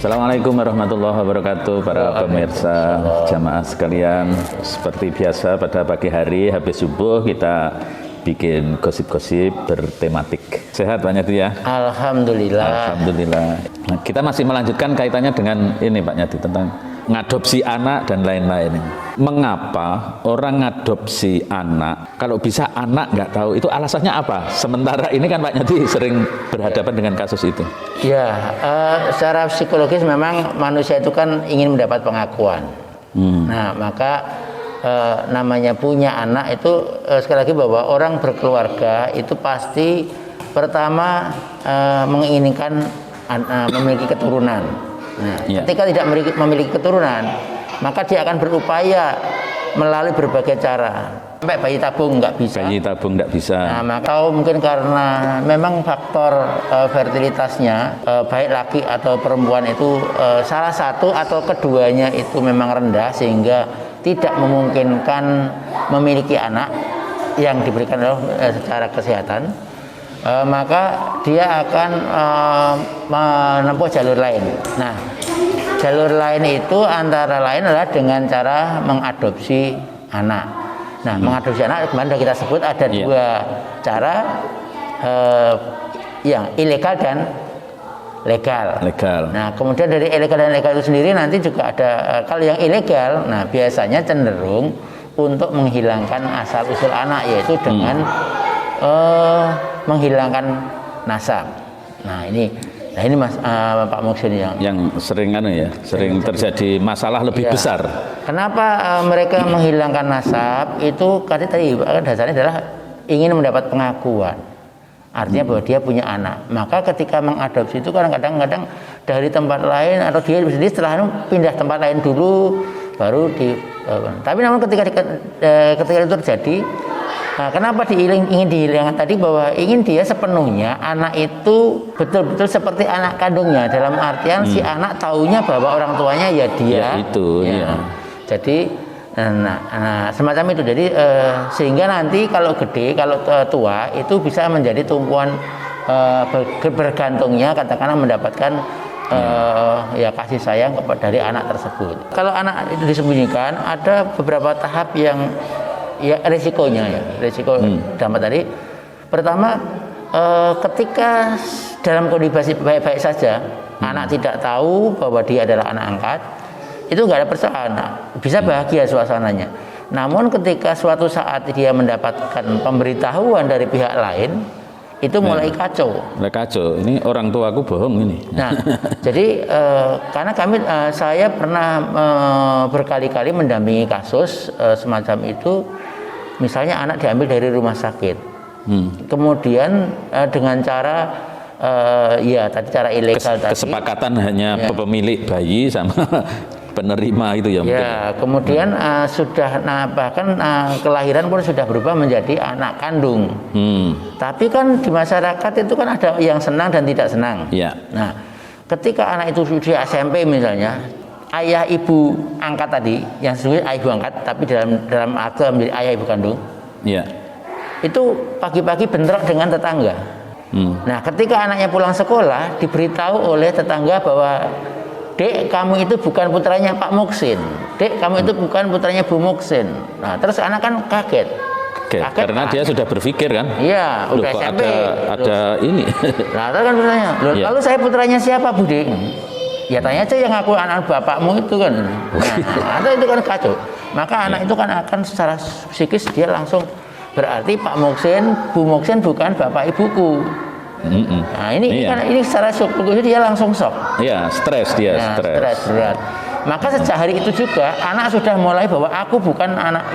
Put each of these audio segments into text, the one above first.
Assalamualaikum warahmatullahi wabarakatuh para pemirsa jamaah sekalian. Seperti biasa pada pagi hari habis subuh kita bikin gosip-gosip bertematik. Sehat Pak Nyadi ya? Alhamdulillah. Alhamdulillah. Nah, kita masih melanjutkan kaitannya dengan ini Pak Nyadi tentang ngadopsi anak dan lain-lain. Mengapa orang ngadopsi anak, kalau bisa anak nggak tahu itu alasannya apa? Sementara ini kan Pak Nyadi sering berhadapan dengan kasus itu. Ya, secara psikologis memang manusia itu kan ingin mendapat pengakuan. Nah, maka namanya punya anak itu sekali lagi bahwa orang berkeluarga itu pasti pertama menginginkan memiliki keturunan. Nah, ketika tidak memiliki keturunan, maka dia akan berupaya melalui berbagai cara. Sampai bayi tabung nggak bisa. Bayi tabung nggak bisa. Nah, maka mungkin karena memang faktor fertilitasnya baik laki atau perempuan itu salah satu atau keduanya itu memang rendah sehingga tidak memungkinkan memiliki anak yang diberikan secara kesehatan. Maka dia akan menempuh jalur lain. Nah, jalur lain itu antara lain adalah dengan cara mengadopsi anak. Nah, mengadopsi anak kemarin sudah kita sebut ada dua cara, yang ilegal dan legal. Nah, kemudian dari ilegal dan legal itu sendiri nanti juga ada kalau yang ilegal, nah biasanya cenderung untuk menghilangkan asal usul anak yaitu dengan menghilangkan nasab. Nah ini Mas Pak Muksin yang sering sering terjadi masalah lebih besar. Kenapa mereka menghilangkan nasab? Itu tadi dasarnya adalah ingin mendapat pengakuan. Artinya bahwa dia punya anak. Maka ketika mengadopsi itu kadang-kadang dari tempat lain atau dia sendiri setelah pindah tempat lain dulu baru tapi namun ketika itu terjadi, nah, kenapa ingin dihilangkan tadi bahwa ingin dia sepenuhnya anak itu betul-betul seperti anak kandungnya dalam artian si anak taunya bahwa orang tuanya ya dia. Jadi semacam itu. Jadi sehingga nanti kalau gede, kalau tua itu bisa menjadi tumpuan bergantungnya katakanlah mendapatkan kasih sayang dari anak tersebut. Kalau anak itu disembunyikan ada beberapa tahap yang resikonya resiko dampak tadi. Pertama, ketika dalam kondisi baik-baik saja anak tidak tahu bahwa dia adalah anak angkat, itu nggak ada persoalan, bisa bahagia suasananya. Namun ketika suatu saat dia mendapatkan pemberitahuan dari pihak lain, itu mulai kacau. Ini orang tuaku bohong ini. Nah, jadi karena saya pernah berkali-kali mendampingi kasus semacam itu. Misalnya anak diambil dari rumah sakit, kemudian dengan cara cara ilegal kesepakatan hanya pemilik bayi sama penerima itu ya mungkin. Kemudian bahkan kelahiran pun sudah berubah menjadi anak kandung. Tapi kan di masyarakat itu kan ada yang senang dan tidak senang. Nah, ketika anak itu sudah SMP misalnya, ayah ibu angkat tadi yang sebenarnya ayah ibu angkat tapi dalam agama menjadi ayah ibu kandung, itu pagi-pagi bentrok dengan tetangga. Nah, ketika anaknya pulang sekolah diberitahu oleh tetangga bahwa Dek, kamu itu bukan putranya Pak Muksin. Dek, kamu itu bukan putranya Bu Muksin. Nah, terus anak kan kaget karena dia sudah berpikir kan. Udah SMP. Ada ini. Nah, terus kan bertanya, lalu saya putranya siapa Bu Dek? Ya tanya aja yang ngaku anak bapakmu itu kan. Nah, itu kan kacau. Maka anak itu kan akan secara psikis dia langsung berarti Pak Muksin, Bu Muksin bukan bapak ibuku. Nah ini kan ini secara psikologis dia langsung shock. Stres berat. Maka sejak hari itu juga anak sudah mulai bahwa aku bukan anak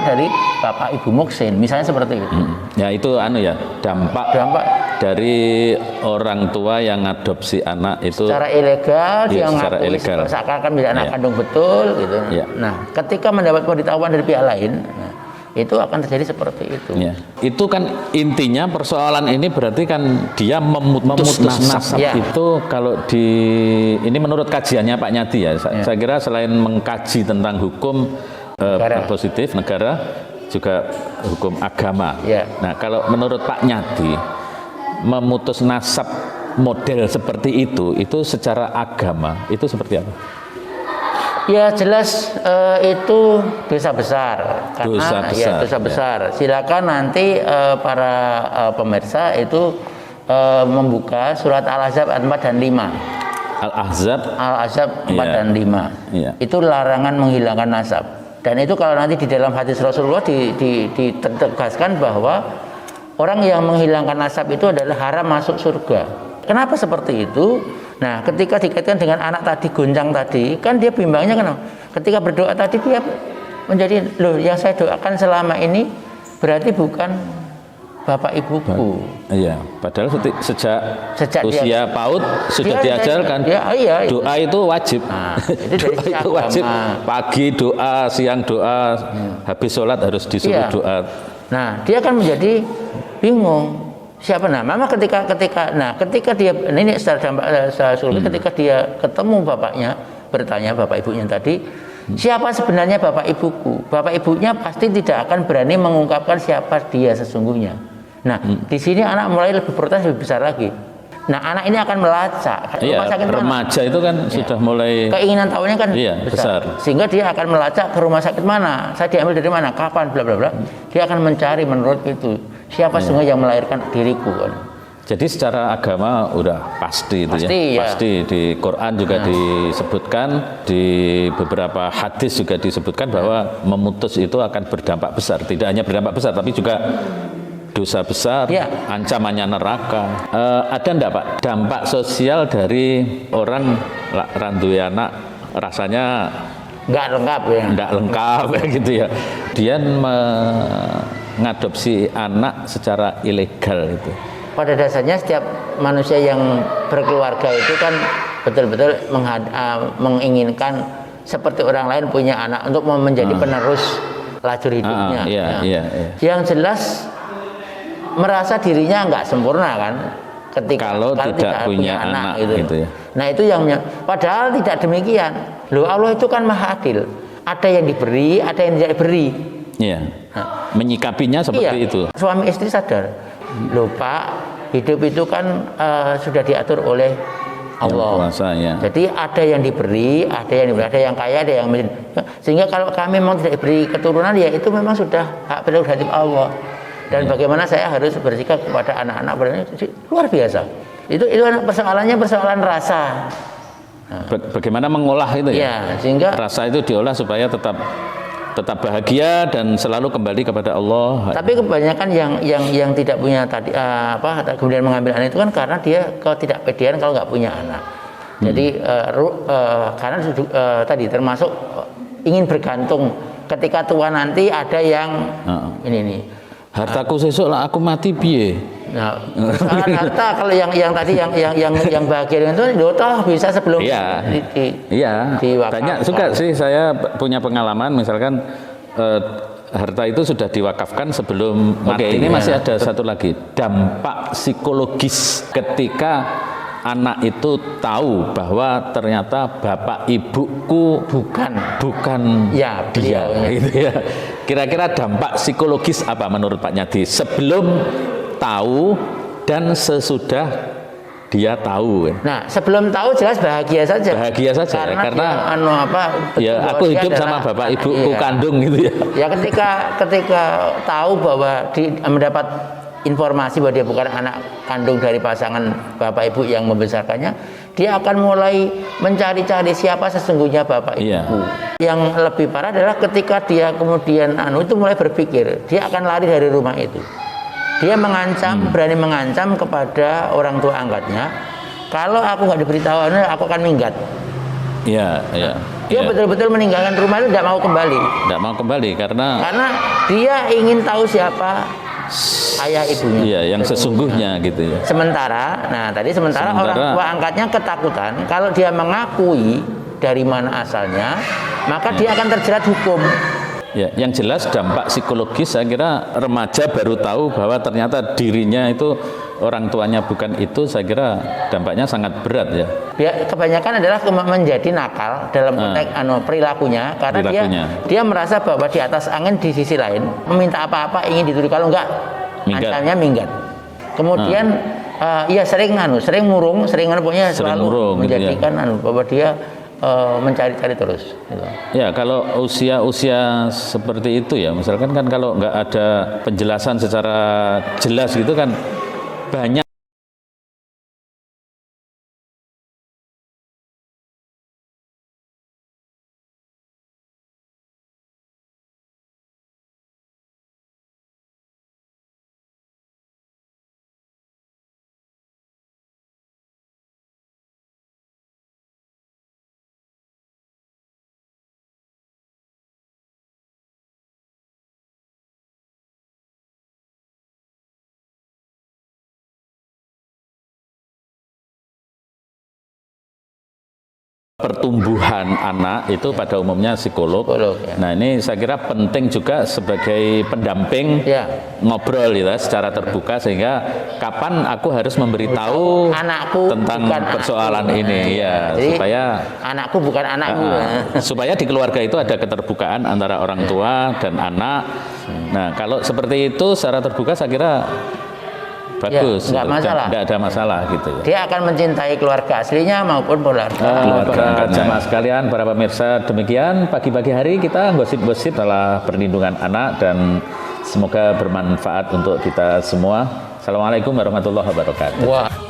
dari bapak ibu Muksin, misalnya seperti itu. Itu dampak dari orang tua yang adopsi anak itu secara ilegal, dia secara ngaku ilegal seakan-akan menjadi anak kandung betul gitu. Nah, ketika mendapat pemberitahuan dari pihak lain, itu akan terjadi seperti itu. Itu kan intinya persoalan ini berarti kan dia memutus nasab. Itu kalau ini menurut kajiannya Pak Nyadi saya kira selain mengkaji tentang hukum positif negara juga hukum agama. Nah, kalau menurut Pak Nyadi memutus nasab model seperti itu secara agama itu seperti apa? Ya jelas itu dosa besar karena Dosa besar, ya dosa besar. Silakan nanti para pemirsa itu membuka surat Al-Ahzab 4 dan 5. Al-Ahzab 4 dan 5. Iya. Itu larangan menghilangkan nasab. Dan itu kalau nanti di dalam hadis Rasulullah ditegaskan bahwa orang yang menghilangkan nasab itu adalah haram masuk surga. Kenapa seperti itu? Nah, ketika dikaitkan dengan anak tadi, gonjang tadi, kan dia bimbangnya kenapa? Ketika berdoa tadi dia menjadi, loh yang saya doakan selama ini berarti bukan bapak ibuku. Iya, padahal sejak usia dia, PAUD sudah diajarkan doa itu wajib. Nah, itu dari doa itu wajib. Pagi doa, siang doa, habis sholat harus disuruh doa. Nah, dia akan menjadi bingung. Siapa nama ketika dia ini secara dampak ketika dia ketemu bapaknya, bertanya bapak ibunya tadi, siapa sebenarnya bapak ibuku? Bapak ibunya pasti tidak akan berani mengungkapkan siapa dia sesungguhnya. Nah, di sini anak mulai lebih protes lebih besar lagi. Nah, anak ini akan melacak. Iya, remaja itu kan sudah mulai keinginan tahunya kan besar. Sehingga dia akan melacak ke rumah sakit mana, saya diambil dari mana, kapan, bla bla bla. Dia akan mencari menurut itu siapa sungguh yang melahirkan diriku kan. Jadi secara agama udah pasti itu pasti di Quran juga disebutkan, di beberapa hadis juga disebutkan bahwa memutus itu akan berdampak besar. Tidak hanya berdampak besar tapi juga dosa besar, ancamannya neraka. Ada enggak Pak dampak sosial dari orang randui anak rasanya nggak lengkap gitu ya. Dia mengadopsi anak secara ilegal itu. Pada dasarnya setiap manusia yang berkeluarga itu kan betul-betul menginginkan seperti orang lain punya anak untuk menjadi penerus lajur hidupnya. Yang jelas merasa dirinya nggak sempurna kan ketika kalau tidak punya anak gitu ya. Nah itu yang padahal tidak demikian. Loh Allah itu kan maha adil. Ada yang diberi, ada yang tidak diberi. Iya. Menyikapinya seperti itu. Suami istri sadar. Loh Pak, hidup itu kan sudah diatur oleh Allah. Kuasa, ya. Jadi ada yang diberi, ada yang kaya, ada yang miskin. Sehingga kalau kami memang tidak diberi keturunan, ya itu memang sudah hak prerogatif Allah. Dan bagaimana saya harus bersikap kepada anak-anak luar biasa. Itu persoalannya persoalan rasa. Bagaimana mengolah itu ya? Sehingga rasa itu diolah supaya tetap bahagia dan selalu kembali kepada Allah. Tapi kebanyakan yang tidak punya tadi kemudian mengambil anak itu kan karena dia kalau tidak pedean kalau nggak punya anak. Jadi karena tadi termasuk ingin bergantung ketika tua nanti ada yang ini nih. Hartaku sesuk lah aku mati piye. Nah, harta kalau yang tadi yang bahagia itu toh bisa sebelum banyak juga sih saya punya pengalaman misalkan harta itu sudah diwakafkan sebelum mati. Ini masih ada satu lagi dampak psikologis ketika anak itu tahu bahwa ternyata bapak ibuku bukan dia gitu ya. Kira-kira dampak psikologis apa menurut Pak Nyadi sebelum tahu dan sesudah dia tahu? Nah, sebelum tahu jelas bahagia saja. Karena aku hidup sama bapak ibuku kandung gitu ya. Ya ketika tahu bahwa mendapat informasi bahwa dia bukan anak kandung dari pasangan bapak ibu yang membesarkannya, dia akan mulai mencari-cari siapa sesungguhnya bapak ibu. Yang lebih parah adalah ketika dia kemudian itu mulai berpikir, dia akan lari dari rumah itu. Dia mengancam, berani mengancam kepada orang tua angkatnya, kalau aku nggak diberitahu, aku akan minggat. Dia betul-betul meninggalkan rumah itu, tidak mau kembali karena dia ingin tahu siapa ayah ibunya. Iya, yang sesungguhnya gitu ya. Sementara orang tua angkatnya ketakutan kalau dia mengakui dari mana asalnya, maka dia akan terjerat hukum. Ya, yang jelas dampak psikologis saya kira remaja baru tahu bahwa ternyata dirinya itu orang tuanya bukan itu, saya kira dampaknya sangat berat ya. Kebanyakan adalah menjadi nakal dalam konteks perilakunya karena dia merasa bahwa di atas angin di sisi lain meminta apa-apa ingin dituruti, kalau enggak ancamnya minggat. Kemudian Iya sering murung, pokoknya Sering selalu murung, gitu ya. menjadikan bahwa dia mencari-cari terus. Gitu. Ya, kalau usia seperti itu ya, misalkan kan kalau nggak ada penjelasan secara jelas gitu kan banyak pertumbuhan anak itu pada umumnya psikolog. Ya. Nah ini saya kira penting juga sebagai pendamping Ya. ngobrol ya secara terbuka sehingga kapan aku harus memberitahu anakku tentang bukan persoalan anakku. ini ya Jadi, supaya anakku bukan anakmu. supaya di keluarga itu ada keterbukaan antara orang tua dan anak. Nah kalau seperti itu secara terbuka saya kira bagus, nggak masalah. Nggak ada masalah gitu. Dia akan mencintai keluarga aslinya maupun keluarga. Para jamaah sekalian, para pemirsa, demikian pagi-pagi hari kita gosip-gosip tentang perlindungan anak dan semoga bermanfaat untuk kita semua. Assalamualaikum warahmatullahi wabarakatuh. Wah.